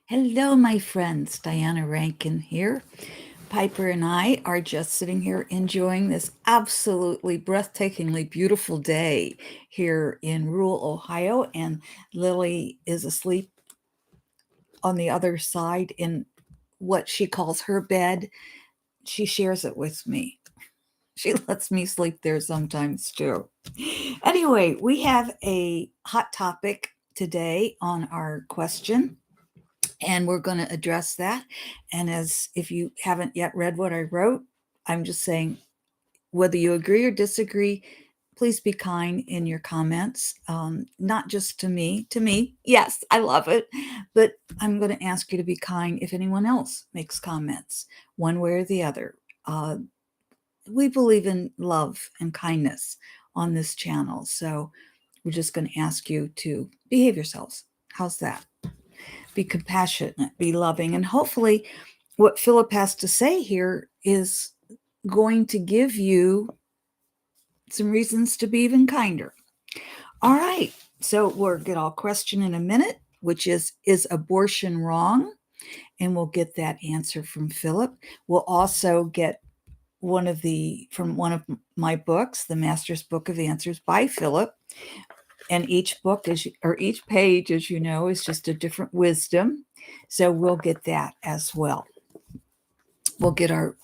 Hello, my friends. Diana Rankin here. Piper and I are just sitting here enjoying this absolutely breathtakingly beautiful day here in rural Ohio. And Lily is asleep on the other side in what she calls her bed. She shares it with me. She lets me sleep there sometimes too. Anyway, we have a hot topic today on our question, and we're going to address that. And as if you haven't yet read what I wrote, I'm just saying, whether you agree or disagree, please be kind in your comments. Not just to me, yes, I love it, but I'm going to ask you to be kind if anyone else makes comments, one way or the other. Uh, we believe in love and kindness on this channel, so we're just going to ask you to behave yourselves. How's that? Be compassionate, be loving, and hopefully what Philip has to say here is going to give you some reasons to be even kinder. All right, so we'll get our question in a minute, which is abortion wrong? And we'll get that answer from Philip. We'll also get from one of my books, The Master's Book of Answers by Philip. And each book or each page, as you know, is just a different wisdom. So we'll get that as well. We'll get our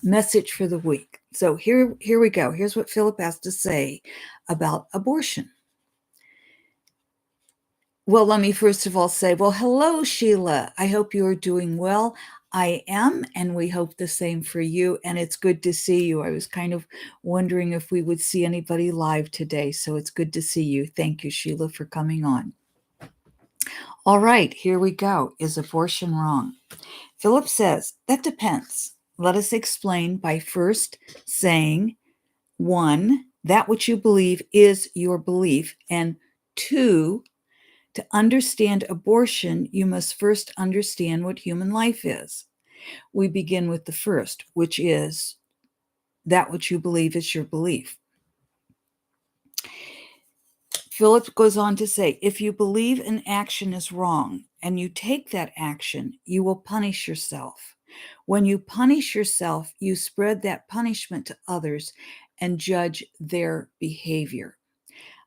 message for the week. So here we go. Here's what Philip has to say about abortion. Well, let me first of all say, well, hello, Sheila. I hope you are doing well. I am, and we hope the same for you. And it's good to see you. I was kind of wondering if we would see anybody live today. So it's good to see you. Thank you, Sheila, for coming on. All right, here we go. Is abortion wrong? Philip says, that depends. Let us explain by first saying, one, that which you believe is your belief, and two, to understand abortion, you must first understand what human life is. We begin with the first, which is that which you believe is your belief. Philip goes on to say, if you believe an action is wrong and you take that action, you will punish yourself. When you punish yourself, you spread that punishment to others and judge their behavior.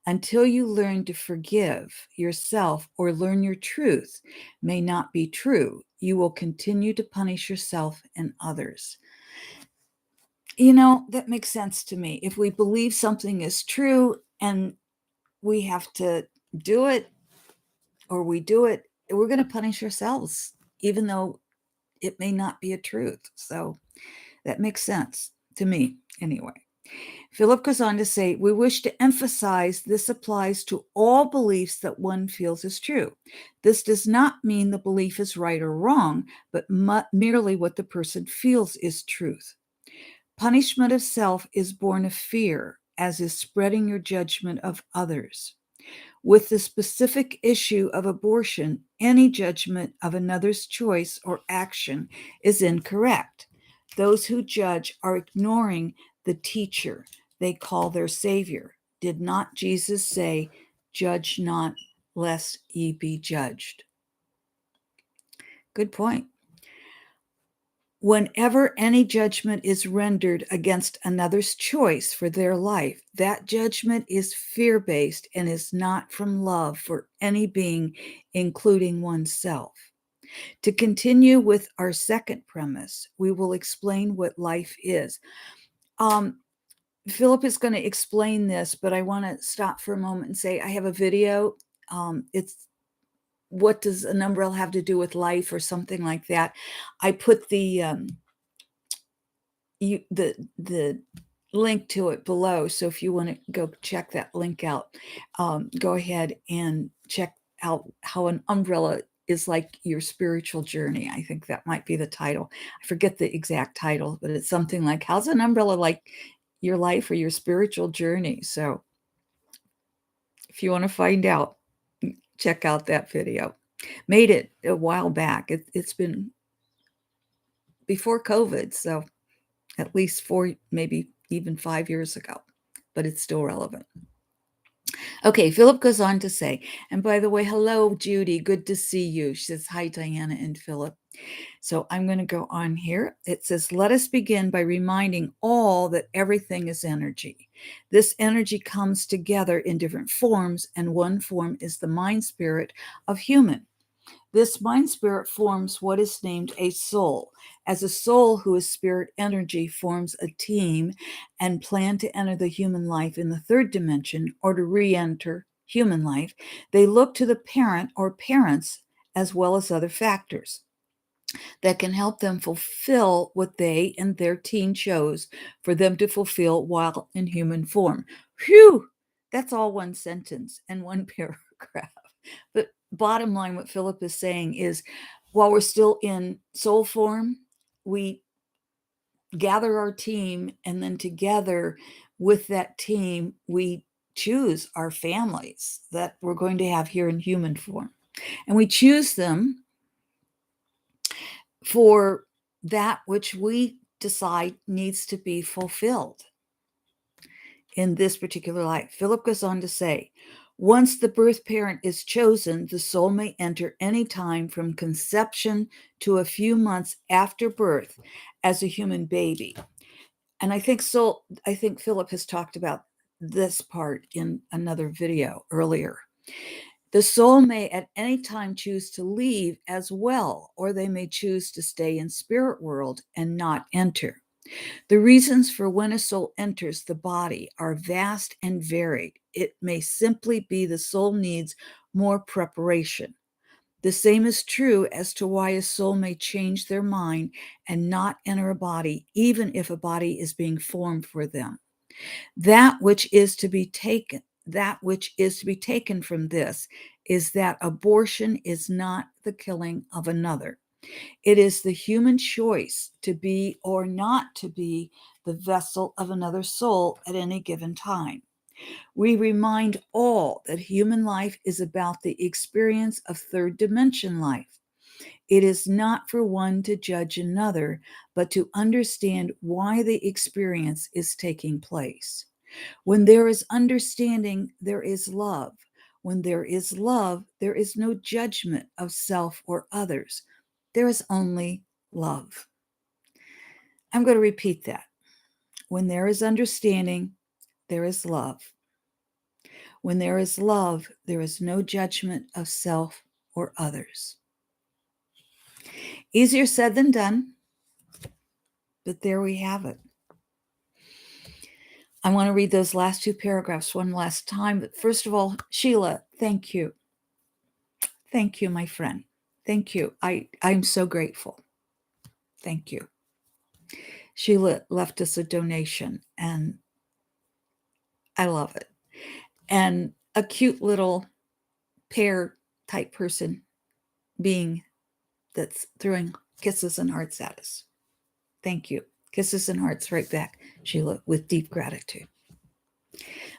Until you learn to forgive yourself or learn your truth may not be true, you will continue to punish yourself and others. You know, that makes sense to me. If we believe something is true and we have to do it, or we do it, we're going to punish ourselves, even though it may not be a truth. So that makes sense to me anyway. Philip goes on to say, we wish to emphasize this applies to all beliefs that one feels is true. This does not mean the belief is right or wrong, but merely what the person feels is truth. Punishment of self is born of fear, as is spreading your judgment of others. With the specific issue of abortion, any judgment of another's choice or action is incorrect. Those who judge are ignoring the teacher they call their Savior. Did not Jesus say, judge not, lest ye be judged? Good point. Whenever any judgment is rendered against another's choice for their life, that judgment is fear-based and is not from love for any being, including oneself. To continue with our second premise, we will explain what life is. Philip is going to explain this, but I want to stop for a moment and say I have a video. It's what does an umbrella have to do with life or something like that. I put the link to it below. So if you want to go check that link out, go ahead and check out how an umbrella is like your spiritual journey. I think that might be the title. I forget the exact title, but it's something like, how's an umbrella like your life or your spiritual journey? So if you want to find out, check out that video. Made it a while back. It's been before COVID, so at least 4, maybe even 5 years ago, but it's still relevant. Okay, Philip goes on to say, and by the way, hello, Judy. Good to see you. She says, hi, Diana and Philip. So I'm going to go on here. It says, let us begin by reminding all that everything is energy. This energy comes together in different forms, and one form is the mind spirit of human. This mind spirit forms what is named a soul. As a soul who is spirit energy forms a team and plan to enter the human life in the third dimension or to re-enter human life, they look to the parent or parents as well as other factors that can help them fulfill what they and their team chose for them to fulfill while in human form. Phew! That's all one sentence and one paragraph. But bottom line, what Philip is saying is while we're still in soul form, we gather our team, and then together with that team, we choose our families that we're going to have here in human form. And we choose them for that which we decide needs to be fulfilled in this particular life. Philip goes on to say, once the birth parent is chosen, the soul may enter any time from conception to a few months after birth as a human baby. And I think Philip has talked about this part in another video earlier. The soul may at any time choose to leave as well, or they may choose to stay in spirit world and not enter. The reasons for when a soul enters the body are vast and varied. It may simply be the soul needs more preparation. The same is true as to why a soul may change their mind and not enter a body, even if a body is being formed for them. That which is to be taken from this is that abortion is not the killing of another. It is the human choice to be or not to be the vessel of another soul at any given time. We remind all that human life is about the experience of third dimension life. It is not for one to judge another, but to understand why the experience is taking place. When there is understanding, there is love. When there is love, there is no judgment of self or others. There is only love. I'm going to repeat that. When there is understanding, there is love. When there is love, there is no judgment of self or others. Easier said than done, but there we have it. I want to read those last two paragraphs one last time. But first of all, Sheila, thank you. Thank you, my friend. Thank you. I'm so grateful. Thank you. Sheila left us a donation, and I love it. And a cute little pear type person being that's throwing kisses and hearts at us. Thank you. Kisses and hearts right back, Sheila, with deep gratitude.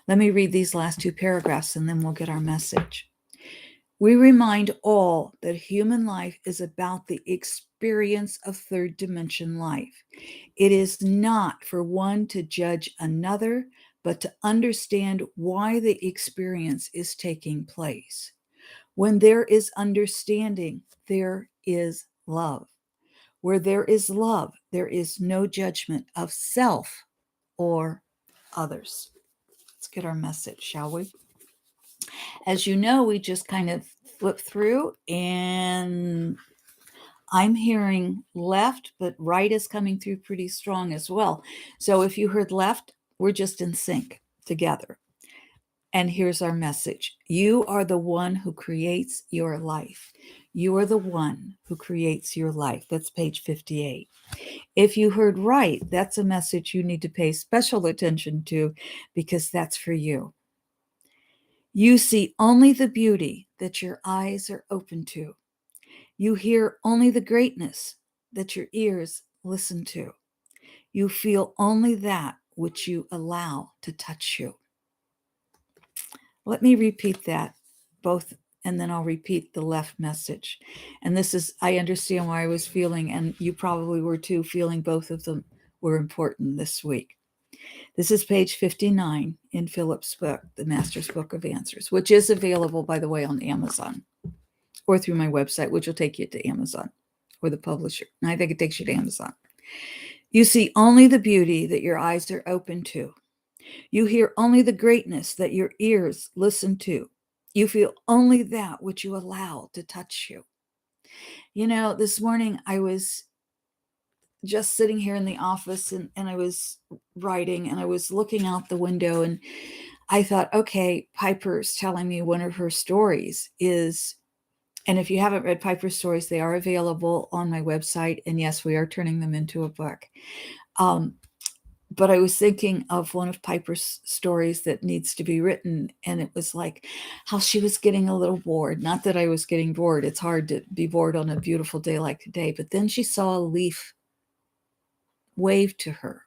Let me read these last two paragraphs and then we'll get our message. We remind all that human life is about the experience of third dimension life. It is not for one to judge another, but to understand why the experience is taking place. When there is understanding, there is love. Where there is love, there is no judgment of self or others. Let's get our message, shall we? As you know, we just kind of flip through, and I'm hearing left, but right is coming through pretty strong as well. So if you heard left, we're just in sync together. And here's our message. You are the one who creates your life. You are the one who creates your life. That's page 58. If you heard right, that's a message you need to pay special attention to because that's for you. You see only the beauty that your eyes are open to. You hear only the greatness that your ears listen to. You feel only that which you allow to touch you. Let me repeat that both, and then I'll repeat the left message. And this is, I understand why I was feeling, and you probably were too, feeling both of them were important this week. This is page 59 in Phillip's book, The Master's Book of Answers, which is available, by the way, on Amazon or through my website, which will take you to Amazon or the publisher. And I think it takes you to Amazon. You see only the beauty that your eyes are open to. You hear only the greatness that your ears listen to. You feel only that which you allow to touch you. You know, this morning I was just sitting here in the office and I was writing and I was looking out the window and I thought, okay, Piper's telling me one of her stories is, and if you haven't read Piper's stories, they are available on my website. And yes, we are turning them into a book. But I was thinking of one of Piper's stories that needs to be written. And it was like how she was getting a little bored. Not that I was getting bored. It's hard to be bored on a beautiful day like today. But then she saw a leaf wave to her.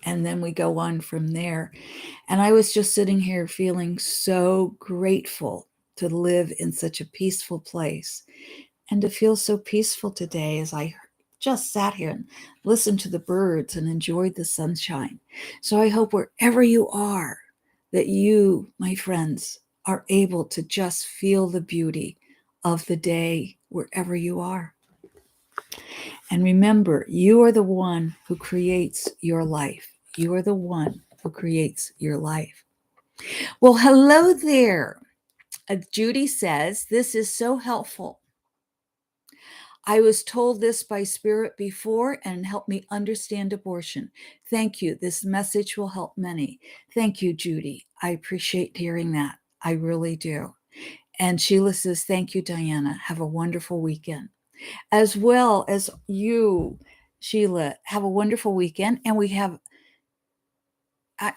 And then we go on from there. And I was just sitting here feeling so grateful to live in such a peaceful place and to feel so peaceful today as I just sat here and listened to the birds and enjoyed the sunshine. So I hope wherever you are, that you, my friends, are able to just feel the beauty of the day wherever you are. And remember, you are the one who creates your life. You are the one who creates your life. Well, hello there. Judy says, this is so helpful. I was told this by Spirit before and helped me understand abortion. Thank you. This message will help many. Thank you, Judy. I appreciate hearing that. I really do. And Sheila says, thank you, Diana. Have a wonderful weekend. As well as you, Sheila, have a wonderful weekend. And we have,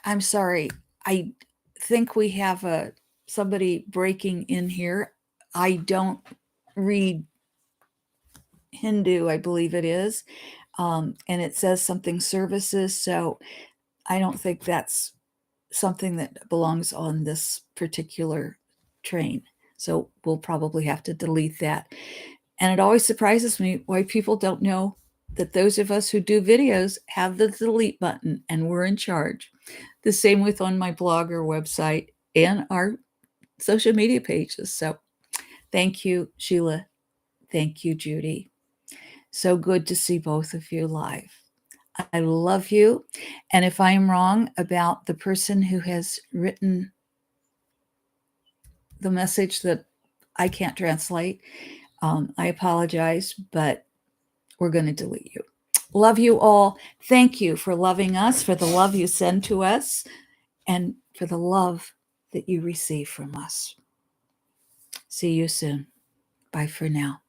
I'm sorry, I think we have somebody breaking in here. I don't read Hindu, I believe it is. And it says something services. So I don't think that's something that belongs on this particular train. So we'll probably have to delete that. And it always surprises me why people don't know that those of us who do videos have the delete button and we're in charge. The same with on my blog or website and our social media pages. So thank you, Sheila. Thank you, Judy. So good to see both of you live. I love you. And if I am wrong about the person who has written the message that I can't translate, I apologize, but we're going to delete you. Love you all. Thank you for loving us, for the love you send to us, and for the love that you receive from us. See you soon. Bye for now.